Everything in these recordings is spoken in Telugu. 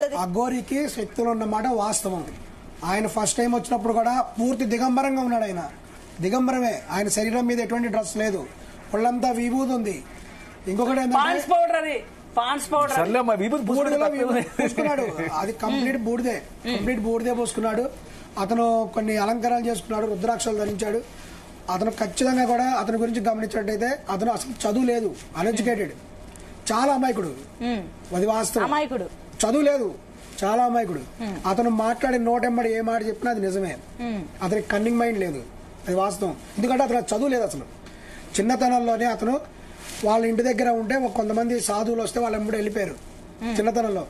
వస్తుంది. అఘోరికి శక్తులు ఉన్నమాట వాస్తవం. ఆయన ఫస్ట్ టైం వచ్చినప్పుడు కూడా పూర్తి దిగంబరంగా ఉన్నాడు. ఆయన దిగంబరమే, ఆయన శరీరం మీద ఎటువంటి డ్రెస్ లేదు, ఒళ్ళంతా విభూది ఉంది. ఇంకొకటి పూసుకున్నాడు, అది కంప్లీట్ బూడిదే పూసుకున్నాడు. అతను కొన్ని అలంకారాలు చేసుకున్నాడు, రుద్రాక్షలు ధరించాడు. అతను ఖచ్చితంగా కూడా అతని గురించి గమనించినట్టయితే అతను అసలు చదువు లేదు, అన్ఎడ్యుకేటెడ్, చాలా అమాయకుడు. అది వాస్తవం. చదువు లేదు, చాలా అమాయకుడు. అతను మాట్లాడే నోటెంబడి ఏ మాట చెప్పినా అది నిజమే. అతనికి కన్నింగ్ మైండ్ లేదు, అది వాస్తవం. ఎందుకంటే అతను చదువు లేదు. అసలు చిన్నతనంలోనే అతను వాళ్ళ ఇంటి దగ్గర ఉంటే కొంతమంది సాధువులు వస్తే వాళ్ళ ఎంబడి వెళ్ళిపోయారు చిన్నతనంలో.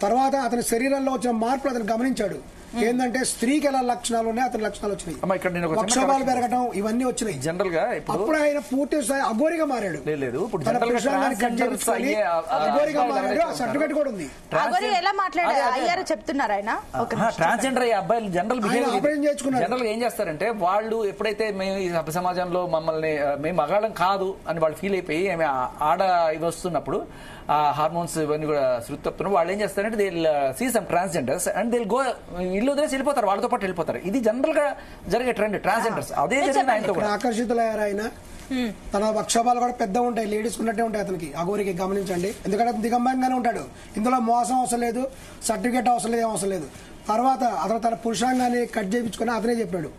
తర్వాత అతని శరీరంలో వచ్చిన మార్పులు అతను గమనించాడు. ఏంటంటే స్త్రీకి ఎలా లక్షణాలు ఉన్నాయి, అతని లక్షణాలు వచ్చినాయి, వక్షోభాలు పెరగడం, ఇవన్నీ వచ్చినాయి. జనరల్ గా అప్పుడు ఆయన పూర్తి స్థాయి అఘోరిగా మారాడు. అఘోరిగా మారాడు. ఆ సర్టిఫికేట్ కూడా ఉంది. ట్రాన్స్జెండర్ అయ్యే అబ్బాయిలు జనరల్ ఏం చేస్తారంటే, వాళ్ళు ఎప్పుడైతే మేము ఈ సమాజంలో మమ్మల్ని మేము మగాళ్ళం కాదు అని వాళ్ళు ఫీల్ అయిపోయి ఆడ ఇది వస్తున్నప్పుడు హార్మోన్స్ ఇవన్నీ కూడా శృతి తప్పుతున్నారు. వాళ్ళు ఏం చేస్తారంటే they see some transgenders and they go, ఇల్లు వదిలేసి వెళ్ళిపోతారు, వాళ్ళతో పాటు వెళ్ళిపోతారు. ఇది జనరల్ గా జరిగే ట్రెండ్ ట్రాన్స్జెండర్స్. అదే ఆకర్షితులయ్యారు ఆయన. తన వక్షోభాలు కూడా పెద్ద ఉంటాయి, లేడీస్ ఉన్నట్టే ఉంటాయి అతనికి. అఘోరికి గమనించండి, ఎందుకంటే అతను దిగంబరంగానే ఉంటాడు. ఇందులో మోసం అవసరం లేదు, సర్టిఫికేట్ అవసరం లేదు, ఏం అవసరం లేదు. తర్వాత అతను తన పురుషాంగాన్ని కట్ చేయించుకుని అతనే చెప్పాడు,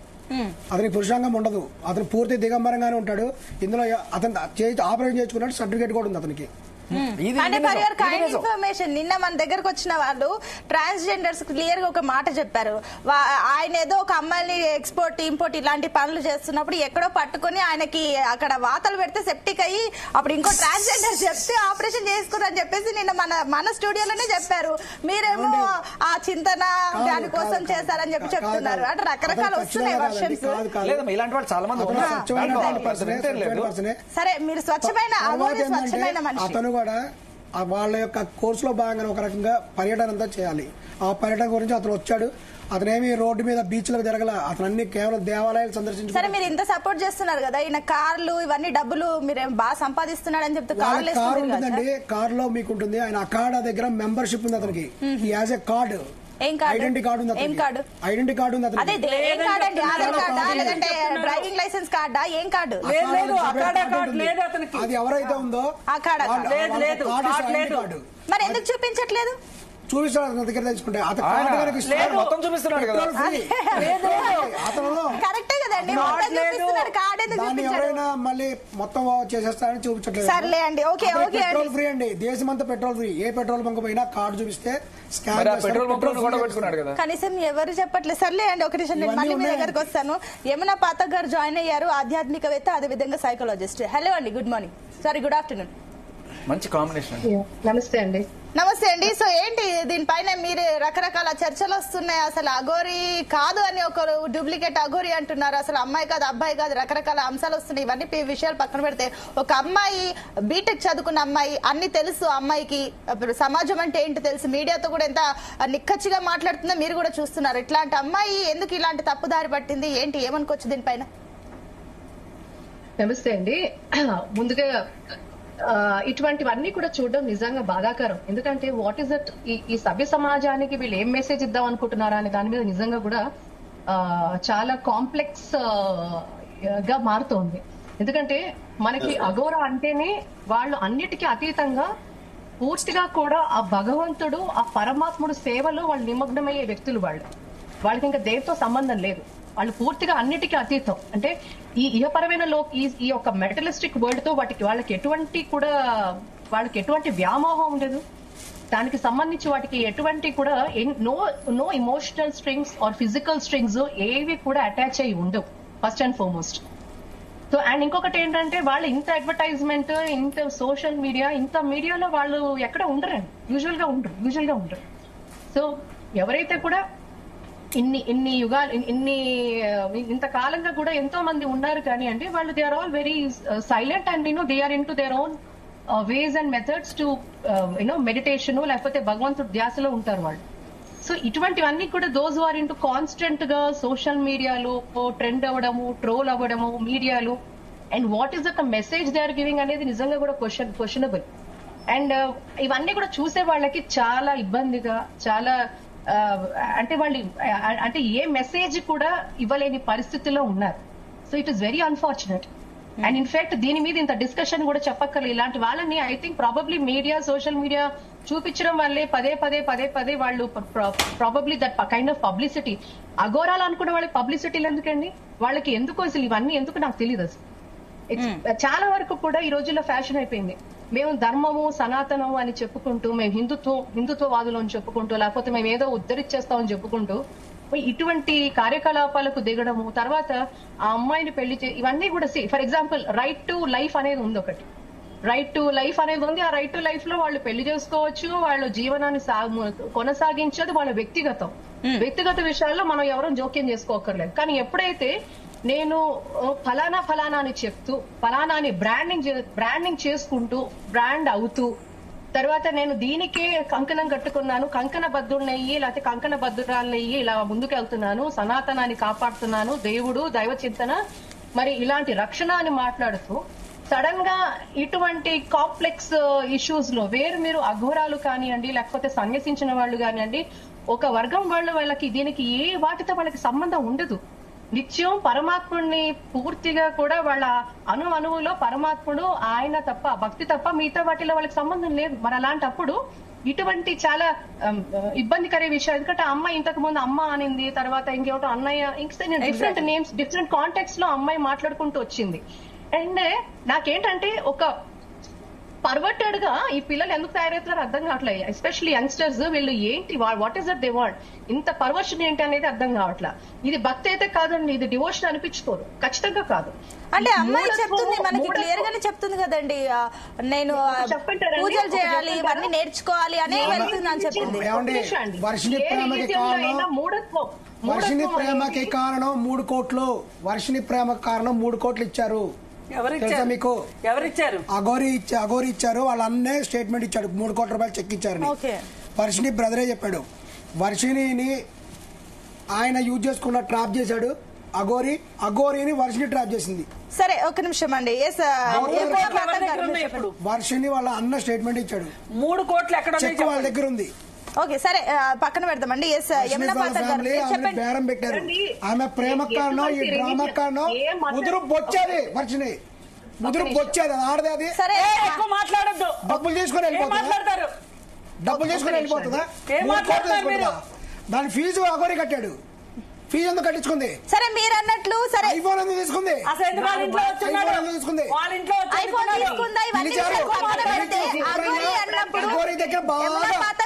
అతనికి పురుషాంగం ఉండదు, అతను పూర్తి దిగంబరంగానే ఉంటాడు. ఇందులో అతను ఆపరేషన్ చేయించుకున్నాడు, సర్టిఫికేట్ కూడా ఉంది అతనికి. ఇన్ఫర్మేషన్ నిన్న మన దగ్గరకు వచ్చిన వాళ్ళు ట్రాన్స్జెండర్స్ క్లియర్ గా ఒక మాట చెప్పారు. ఆయన ఏదో ఒక అమ్మాయిని ఎక్స్పోర్ట్ ఇంపోర్ట్ ఇలాంటి పనులు చేస్తున్నప్పుడు ఎక్కడో పట్టుకుని ఆయనకి అక్కడ వాతలు పెడితే సెప్టిక్ అయ్యి అప్పుడు ఇంకో ట్రాన్స్జెండర్ చెప్తే ఆపరేషన్ చేసుకుని చెప్పేసి నిన్న మన స్టూడియోలోనే చెప్పారు. మీరేమో ఆ చింతన దాని కోసం చేశారని చెప్పి చెప్తున్నారు. అంటే రకరకాల వస్తున్నాయి వర్షన్స్. సరే, మీరు స్వచ్ఛమైన మనిషి. వాళ్ళ యొక్క కోర్సులో భాగంగా ఒక రకంగా పర్యటన అంతా చేయాలి. ఆ పర్యటన గురించి అతను వచ్చాడు. అతనేమి రోడ్డు మీద బీచ్లకు జరగల, అతను అన్ని కేవలం దేవాలయాలు సందర్శించారు. సరే, మీరు ఇంత సపోర్ట్ చేస్తున్నారు కదా, ఈయన కార్లు ఇవన్నీ డబ్బులు మీరు బాగా సంపాదిస్తున్నాడు అని చెప్తే కారు ఉంటుందండి. కార్ లో మీకు ఉంటుంది. ఆయన అఖాడా దగ్గర మెంబర్షిప్ ఉంది అతనికి. As a card, identity card ఉంది, ఐడెంటిటీ కార్డు ఉంది అతనికి. డ్రైవింగ్ లైసెన్స్ కార్డా, ఏం కార్డు? అది ఎవరైతే ఉందో మరి ఎందుకు చూపించట్లేదు? చూపిస్తాడు అతని దగ్గర తెచ్చుకుంటే. మొత్తం చూపిస్తున్నాడు కదా, కరెక్టే కదండి. దాన్ని ఎవరైనా మళ్ళీ మొత్తం చేసేస్తారని చూపించట్లేదు. సర్లే అండి, ఓకే ఓకే. పెట్రోల్ ఫ్రీ అండి, దేశమంతా పెట్రోల్ ఫ్రీ. ఏ పెట్రోల్ బంక్ పోయినా కార్డు చూపిస్తే కనీసం ఎవరు చెప్పట్లేదు. సర్లే అండి, ఒక నిమిషం నేను మళ్ళీ మీ దగ్గరకు వస్తాను. యమునా పాఠక్ గారు జాయిన్ అయ్యారు, ఆధ్యాత్మికవేత్త, అదే విధంగా సైకాలజిస్ట్. హలో అండి, good morning, sorry good afternoon. మంచి కాంబినేషన్. నమస్తే అండి. నమస్తే అండి. సో ఏంటి దీనిపైన మీరు రకరకాల చర్చలు వస్తున్నాయి. అసలు అఘోరి కాదు అని ఒకరు డూప్లికేట్ అఘోరి అంటున్నారు, అసలు అమ్మాయి కాదు అబ్బాయి కాదు, రకరకాల అంశాలు వస్తున్నాయి. ఇవన్నీ విషయాలు పక్కన పెడితే, ఒక అమ్మాయి బీటెక్ చదువుకున్న అమ్మాయి, అన్ని తెలుసు అమ్మాయికి, సమాజం అంటే ఏంటి తెలుసు, మీడియాతో కూడా ఎంత నిక్కచ్చిగా మాట్లాడుతుందో మీరు కూడా చూస్తున్నారు. ఇట్లాంటి అమ్మాయి ఎందుకు ఇలాంటి తప్పుదారి పట్టింది, ఏంటి, ఏమనుకోవచ్చు దీనిపైన? నమస్తే అండి. ముందుగా ఇటువంటివన్నీ కూడా చూడడం నిజంగా బాధాకరం. ఎందుకంటే వాట్ ఈస్ దట్, ఈ సభ్య సమాజానికి వీళ్ళు ఏం మెసేజ్ ఇద్దాం అనుకుంటున్నారా అనే దాని మీద నిజంగా కూడా చాలా కాంప్లెక్స్ గా మారుతోంది. ఎందుకంటే మనకి అఘోర అంటేనే వాళ్ళు అన్నిటికీ అతీతంగా పూర్తిగా కూడా ఆ భగవంతుడు, ఆ పరమాత్ముడు సేవలో వాళ్ళు నిమగ్నమయ్యే వ్యక్తులు. వాళ్ళకి ఇంకా దేనితో సంబంధం లేదు. వాళ్ళు పూర్తిగా అన్నిటికీ అతీతం. అంటే ఈ ఇహపరమైన ఈ యొక్క మెటలిస్టిక్ వరల్డ్ తో వాళ్ళకి ఎటువంటి వ్యామోహం ఉండదు. దానికి సంబంధించి వాటికి ఎటువంటి కూడా no emotional strings or physical strings ఏవి కూడా అటాచ్ అయ్యి ఉండవు, first and foremost. So and ఇంకొకటి ఏంటంటే, వాళ్ళు ఇంత అడ్వర్టైజ్మెంట్, ఇంత సోషల్ మీడియా, ఇంత మీడియాలో వాళ్ళు ఎక్కడ ఉండరండి, యూజువల్ గా ఉండరు. సో ఎవరైతే కూడా ఇన్ని యుగాలు ఇంతకాలంగా కూడా ఎంతో మంది ఉన్నారు కానీ అండి, వాళ్ళు they are all very silent and they are into their own ways and methods to meditation, లేకపోతే భగవంతుడి ధ్యాసలో ఉంటారు వాళ్ళు. సో ఇటువంటివన్నీ కూడా those are into constant గా సోషల్ మీడియాలో ట్రెండ్ అవ్వడము, ట్రోల్ అవ్వడము మీడియాలో, and what is the message they are giving అనేది నిజంగా కూడా క్వశ్చనబుల్. అండ్ ఇవన్నీ కూడా చూసే వాళ్ళకి చాలా ఇబ్బందిగా, చాలా అంటే వాళ్ళు అంటే ఏ మెసేజ్ కూడా ఇవ్వలేని పరిస్థితిలో ఉన్నారు. So it is very unfortunate. And in fact దీని మీద ఇంత డిస్కషన్ కూడా చెప్పక్కర్లేదు. ఇలాంటి వాళ్ళని I think probably media, social media చూపించడం వల్లే పదే వాళ్ళు probably that kind of publicity, అఘోరాలు అనుకున్న వాళ్ళకి పబ్లిసిటీలు ఎందుకండి, వాళ్ళకి ఎందుకు అసలు ఇవన్నీ ఎందుకు నాకు తెలియదు అసలు. చాలా వరకు కూడా ఈ రోజుల్లో ఫ్యాషన్ అయిపోయింది. మేము ధర్మము, సనాతనము అని చెప్పుకుంటూ, మేము హిందుత్వవాదులు అని చెప్పుకుంటూ, లేకపోతే మేము ఏదో ఉద్ధరించేస్తామని చెప్పుకుంటూ ఇటువంటి కార్యకలాపాలకు దిగడము, తర్వాత ఆ అమ్మాయిని పెళ్లి ఇవన్నీ కూడా for example right to life అనేది ఉంది, ఒకటి రైట్ టు లైఫ్ అనేది ఉంది. ఆ రైట్ టు లైఫ్ లో వాళ్ళు పెళ్లి చేసుకోవచ్చు, వాళ్ళ జీవనాన్ని కొనసాగించేది వాళ్ళ వ్యక్తిగత విషయాల్లో మనం ఎవరూ జోక్యం చేసుకోకర్లేదు. కానీ ఎప్పుడైతే నేను ఫలానా అని చెప్తూ, ఫలానాని బ్రాండింగ్ చేసుకుంటూ, బ్రాండ్ అవుతూ, తర్వాత నేను దీనికే కంకణం కట్టుకున్నాను, కంకణ బద్దుడినయ్యి లేకపోతే కంకణ బద్దురాలయ్యి ఇలా ముందుకెళ్తున్నాను, సనాతనాన్ని కాపాడుతున్నాను, దేవుడు, దైవ చింతన, మరి ఇలాంటి రక్షణ అని మాట్లాడుతూ సడన్ గా ఇటువంటి కాంప్లెక్స్ ఇష్యూస్ లో మీరు అఘోరాలు కానివ్వండి, లేకపోతే సన్యసించిన వాళ్ళు కానివ్వండి, ఒక వర్గం వాళ్ళకి దీనికి ఏ వాటితో వాళ్ళకి సంబంధం ఉండదు. నిత్యం పరమాత్ముడిని పూర్తిగా కూడా వాళ్ళ అణువులో పరమాత్ముడు ఆయన తప్ప, భక్తి తప్ప మిగతా వాటిలో వాళ్ళకి సంబంధం లేదు. మరి అలాంటప్పుడు ఇటువంటి చాలా ఇబ్బందికర విషయం. ఎందుకంటే అమ్మాయి ఇంతకు ముందు అమ్మ అనింది, తర్వాత ఇంకేమిటో అన్నయ్య, డిఫరెంట్ నేమ్స్, డిఫరెంట్ కాంటెక్స్ట్ లో అమ్మాయి మాట్లాడుకుంటూ వచ్చింది. అండ్ నాకేంటంటే ఒక పర్వర్టెడ్ గా ఈ పిల్లలు ఎందుకు తయారవుతారో అర్థం కావట్లేదు. ఎస్పెషల్లీ యంగ్స్టర్స్, వీళ్ళు ఏంటి, what is that they want, ఇంత పర్వర్షన్ ఏంటి అనేది అర్థం కావట్లా. ఇది భక్తి అయితే కాదండి, ఇది డివోషన్ అనిపించుకోరు, ఖచ్చితంగా కాదు. అంటే అమ్మాయి చెప్తుంది, మనకి క్లియర్ గానే చెప్తుంది కదండి, నేను పూజలు చేయాలి, ఇవన్నీ నేర్చుకోవాలి అనే వెళ్తుంది అని చెప్పింది. వర్షిణి ప్రేమకి కారణం 3 కోట్లు, వర్షిణి ప్రేమకి కారణం 3 కోట్లు ఇచ్చారు. మీకు ఎవరిచ్చారు? అఘోరి ఇచ్చారు. వాళ్ళ అన్నే స్టేట్మెంట్ ఇచ్చాడు, 3 కోట్ల రూపాయలు చెక్ ఇచ్చారని. వర్షిణి బ్రదరే చెప్పాడు. వర్షిణిని ఆయన యూజ్ చేసుకున్న ట్రాప్ చేశాడు అఘోరిని వర్షిణి ట్రాప్ చేసింది. సరే ఒక నిమిషం అండి, వర్షిణి వాళ్ళ అన్న స్టేట్మెంట్ ఇచ్చాడు. 3 కోట్లు ఎక్కడ వాళ్ళ దగ్గర ఉంది. ఓకే సరే పక్కన పెడదామండి. బేరం పెట్టారు. ఆమె ప్రేమ కారణం, ఈ డ్రామా కారణం ముదురు బొచ్చేది. వర్షిణి ముదురు బొచ్చేది, అది ఆడదే. అది సరే ఎక్కువ మాట్లాడద్దు, డబ్బులు తీసుకుని వెళ్ళిపోతుందా? దాని ఫీజు అఘోరి కట్టాడు. ఫీజు ఎందుకు కట్టించుకుంది? సరే మీరు అన్నట్లు సరే ఐఫోన్ ఎందుకు తీసుకుంది?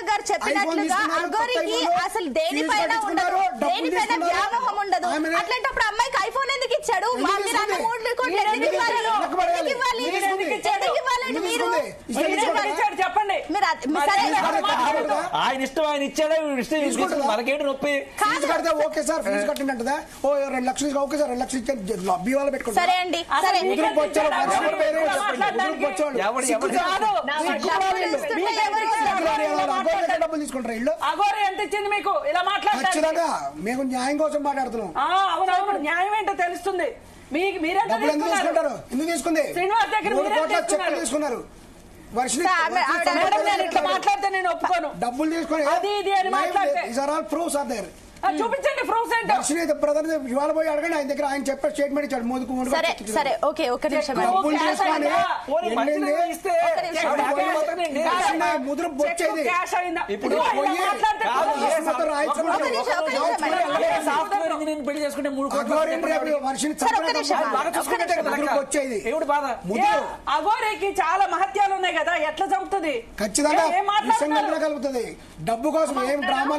గారు చెప్పినట్లుగా అఘోరికి అసలు దేనిపైన ఉండదు, దేనిపైన వ్యామోహం ఉండదు. అట్లాంటప్పుడు అమ్మాయికి ఐఫోన్ ఎందుకు ఇచ్చాడు? చెప్పండి. ఆయన ఇష్టం, ఆయన ఇచ్చాడు, మనకేంటి నొప్పి? ఓకే సార్ ఫీజు కట్టినట్టుదా? ఓ 2 లక్షలు, ఓకే సార్ 2 లక్షలు ఇచ్చారు, లబ్బీ వాళ్ళు పెట్టుకుంటారు. సరే అండి, డబ్బులు తీసుకుంటారు ఇల్లు. అఘోరి ఎంత ఇచ్చింది మీకు? ఇలా మాట్లాడారు. ఖచ్చితంగా మేము న్యాయం కోసం మాట్లాడుతున్నాం. అవునవును, న్యాయం ఏంటో తెలుస్తుంది. డబ్బులు ఎందుకు తీసుకుంటారు? ఎందుకు తీసుకుంది? 3 కోట్ల చెక్కులు తీసుకున్నారు. వర్షిణి మాట్లాడితే నేను ఒప్పుకోను. డబ్బులు తీసుకొని ప్రూఫ్స్ ఆర్ దేర్. చూపించండి ప్రూఫ్స్ ఏంటో. వర్షిణి బ్రదర్ ఇవాళ పోయి అడగండి, ఆయన దగ్గర ఆయన చెప్పే స్టేట్మెంట్ ఇచ్చాడు. సరే ఓకే ఒక నిమిషం. డబ్బులు తీసుకొని ముదురు బొచ్చేది. ఇప్పుడు వచ్చేది అఘోరికి చాలా మహత్యాలు ఉన్నాయి కదా, ఎట్లా చంపుతుంది? ఖచ్చితంగా కలుగుతుంది. డబ్బు కోసం ఏం డ్రామా